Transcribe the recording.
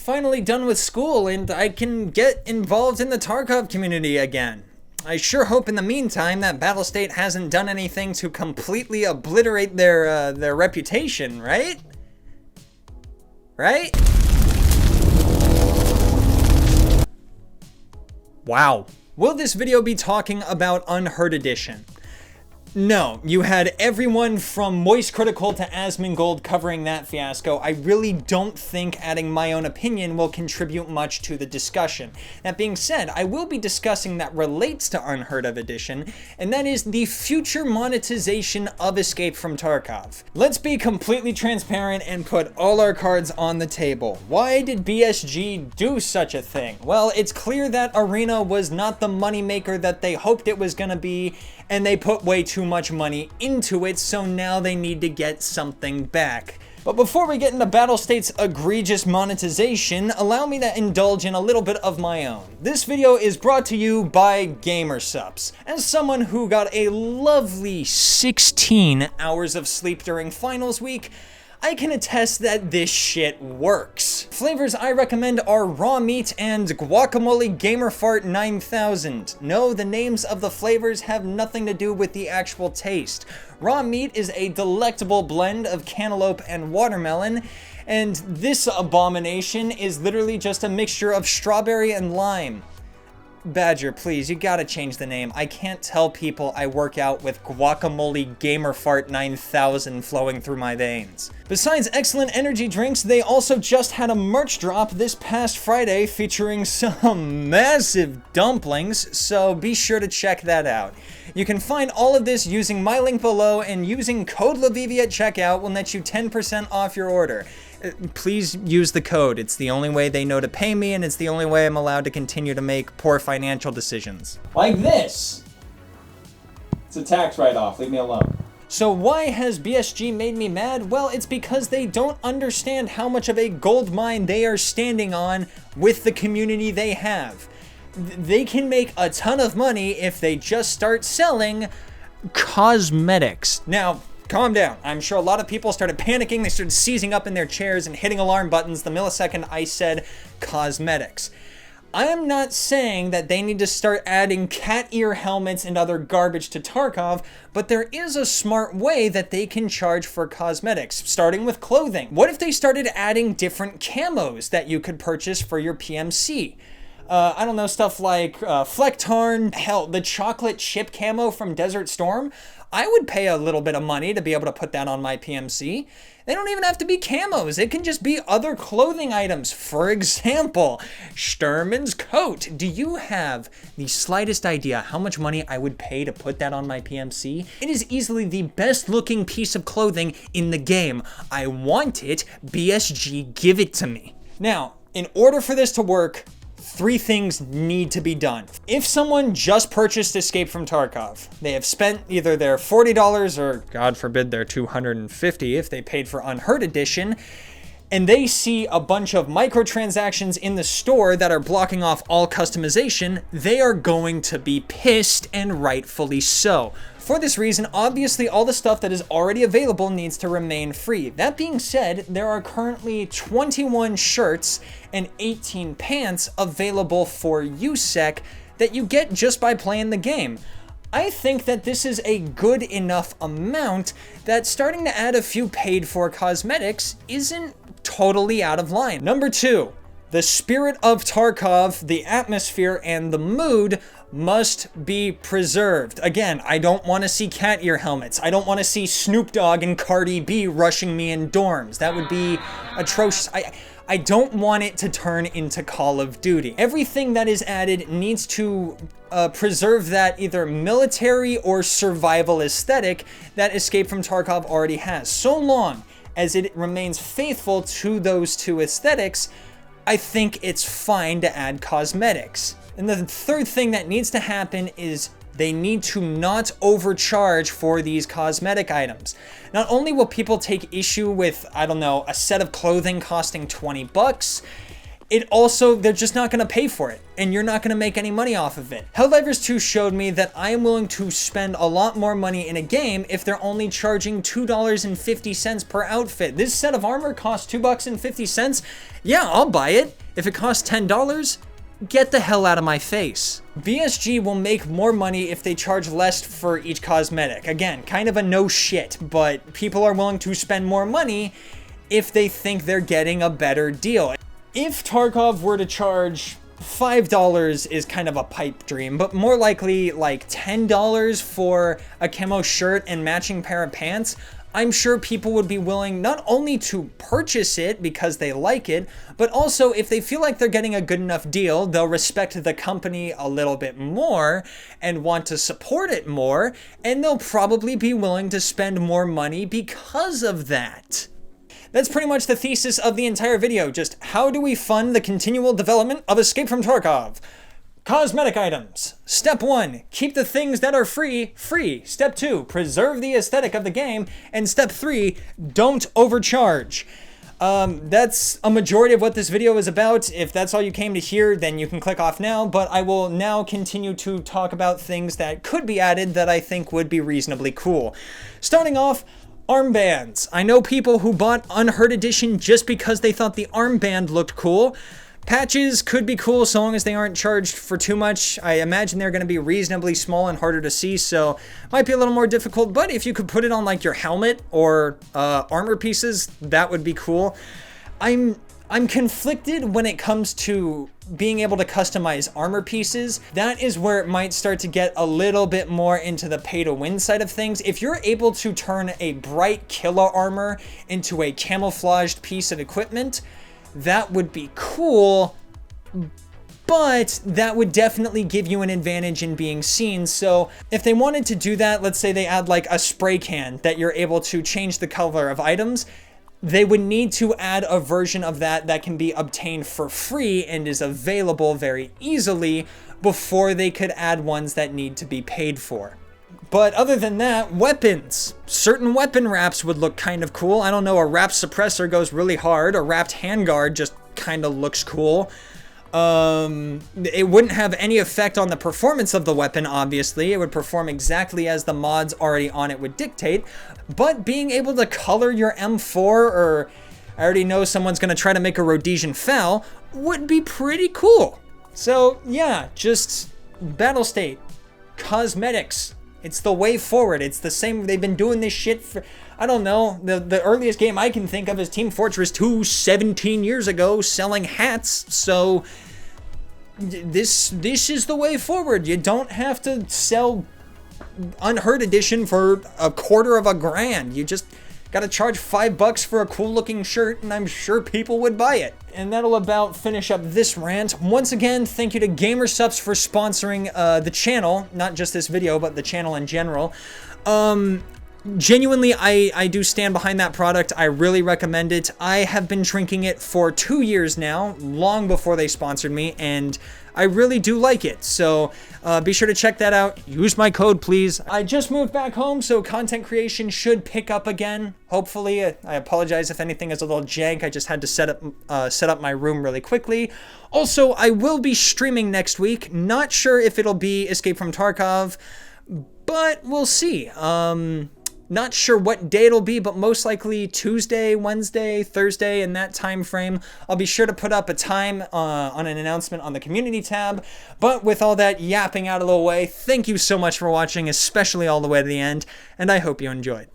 finally done with school and I can get involved in the Tarkov community again. I sure hope in the meantime that Battlestate hasn't done anything to completely obliterate their reputation, right? Right? Wow. Will this video be talking about Unheard Edition? No, you had everyone from Moist Critical to Asmongold covering that fiasco. I really don't think adding my own opinion will contribute much to the discussion. That being said, I will be discussing that relates to Unheard of Edition, and that is the future monetization of Escape from Tarkov. Let's be completely transparent and put all our cards on the table. Why did BSG do such a thing? Well, it's clear that Arena was not the moneymaker that they hoped it was gonna be, and they put way too much money into it, so now they need to get something back. But before we get into Battlestate's egregious monetization, allow me to indulge in a little bit of my own. This video is brought to you by GamerSupps. As someone who got a lovely 16 hours of sleep during finals week, I can attest that this shit works. Flavors I recommend are Raw Meat and Guacamole Gamerfart 9000. No, the names of the flavors have nothing to do with the actual taste. Raw Meat is a delectable blend of cantaloupe and watermelon, and this abomination is literally just a mixture of strawberry and lime. Badger, please, you gotta change the name. I can't tell people I work out with Guacamole Gamerfart 9000 flowing through my veins. Besides excellent energy drinks, they also just had a merch drop this past Friday featuring some massive dumplings, so be sure to check that out. You can find all of this using my link below, and using code LaVivi at checkout will net you 10% off your order. Please use the code. It's the only way they know to pay me, and it's the only way I'm allowed to continue to make poor financial decisions. Like this! It's a tax write-off. Leave me alone. So why has BSG made me mad? Well, it's because they don't understand how much of a gold mine they are standing on with the community they have. They can make a ton of money if they just start selling cosmetics. Now, calm down. I'm sure a lot of people started panicking. They started seizing up in their chairs and hitting alarm buttons the millisecond I said cosmetics. I am not saying that they need to start adding cat ear helmets and other garbage to Tarkov, but there is a smart way that they can charge for cosmetics, starting with clothing. What if they started adding different camos that you could purchase for your PMC? I don't know, stuff like Flecktarn, hell, the chocolate chip camo from Desert Storm. I would pay a little bit of money to be able to put that on my PMC. They don't even have to be camos. It can just be other clothing items. For example, Sturman's coat. Do you have the slightest idea how much money I would pay to put that on my PMC? It is easily the best looking piece of clothing in the game. I want it. BSG, give it to me. Now, in order for this to work, three things need to be done. If someone just purchased Escape from Tarkov, they have spent either their $40 or, God forbid, their $250 if they paid for Unheard Edition, and they see a bunch of microtransactions in the store that are blocking off all customization, they are going to be pissed, and rightfully so. For this reason, obviously all the stuff that is already available needs to remain free. That being said, there are currently 21 shirts and 18 pants available for USEC that you get just by playing the game. I think that this is a good enough amount that starting to add a few paid for cosmetics isn't totally out of line. Number 2, the spirit of Tarkov, the atmosphere, and the mood must be preserved. Again, I don't want to see cat ear helmets. I don't want to see Snoop Dogg and Cardi B rushing me in dorms. That would be atrocious. I don't want it to turn into Call of Duty. Everything that is added needs to preserve that either military or survival aesthetic that Escape from Tarkov already has. So long as it remains faithful to those two aesthetics, I think it's fine to add cosmetics. And the third thing that needs to happen is they need to not overcharge for these cosmetic items. Not only will people take issue with, I don't know, a set of clothing costing 20 bucks, they're just not going to pay for it, and you're not going to make any money off of it. Helldivers 2 showed me that I am willing to spend a lot more money in a game if they're only charging $2.50 per outfit. This set of armor costs $2.50. Yeah, I'll buy it. If it costs $10, get the hell out of my face. BSG will make more money if they charge less for each cosmetic. Again, kind of a no shit, but people are willing to spend more money if they think they're getting a better deal. If Tarkov were to charge $5 is kind of a pipe dream, but more likely like $10 for a camo shirt and matching pair of pants, I'm sure people would be willing not only to purchase it because they like it, but also if they feel like they're getting a good enough deal, they'll respect the company a little bit more and want to support it more, and they'll probably be willing to spend more money because of that. That's pretty much the thesis of the entire video. Just how do we fund the continual development of Escape from Tarkov? Cosmetic items. Step 1, keep the things that are free, free. Step 2, preserve the aesthetic of the game. And step 3, don't overcharge. That's a majority of what this video is about. If that's all you came to hear, then you can click off now, but I will now continue to talk about things that could be added that I think would be reasonably cool. Starting off, armbands. I know people who bought Unheard Edition just because they thought the armband looked cool. Patches could be cool so long as they aren't charged for too much. I imagine they're going to be reasonably small and harder to see, so might be a little more difficult, but if you could put it on like your helmet or armor pieces, that would be cool. I'm conflicted when it comes to being able to customize armor pieces. That is where it might start to get a little bit more into the pay to win side of things. If you're able to turn a bright killer armor into a camouflaged piece of equipment, that would be cool, but that would definitely give you an advantage in being seen. So if they wanted to do that, let's say they add like a spray can that you're able to change the color of items, they would need to add a version of that can be obtained for free and is available very easily before they could add ones that need to be paid for. But other than that, weapons. Certain weapon wraps would look kind of cool. I don't know, a wrapped suppressor goes really hard. A wrapped handguard just kind of looks cool. It wouldn't have any effect on the performance of the weapon, obviously. It would perform exactly as the mods already on it would dictate. But being able to color your M4, or I already know someone's going to try to make a Rhodesian FAL, would be pretty cool. So yeah, just Battlestate, cosmetics. It's the way forward. It's the same. They've been doing this shit for, I don't know, the earliest game I can think of is Team Fortress 2 17 years ago selling hats. So this is the way forward. You don't have to sell Unheard Edition for $250,000. You just gotta charge $5 for a cool looking shirt, and I'm sure people would buy it. And that'll about finish up this rant. Once again, thank you to GamerSupps for sponsoring the channel, not just this video, but the channel in general. Genuinely, I do stand behind that product. I really recommend it. I have been drinking it for 2 years now, long before they sponsored me, and I really do like it. So be sure to check that out. Use my code, please. I just moved back home, so content creation should pick up again. Hopefully. I apologize if anything is a little jank. I just had to set up my room really quickly. Also, I will be streaming next week. Not sure if it'll be Escape from Tarkov, but we'll see. Not sure what day it'll be, but most likely Tuesday, Wednesday, Thursday, in that time frame. I'll be sure to put up a time on an announcement on the community tab. But with all that yapping out of the way, thank you so much for watching, especially all the way to the end, and I hope you enjoyed.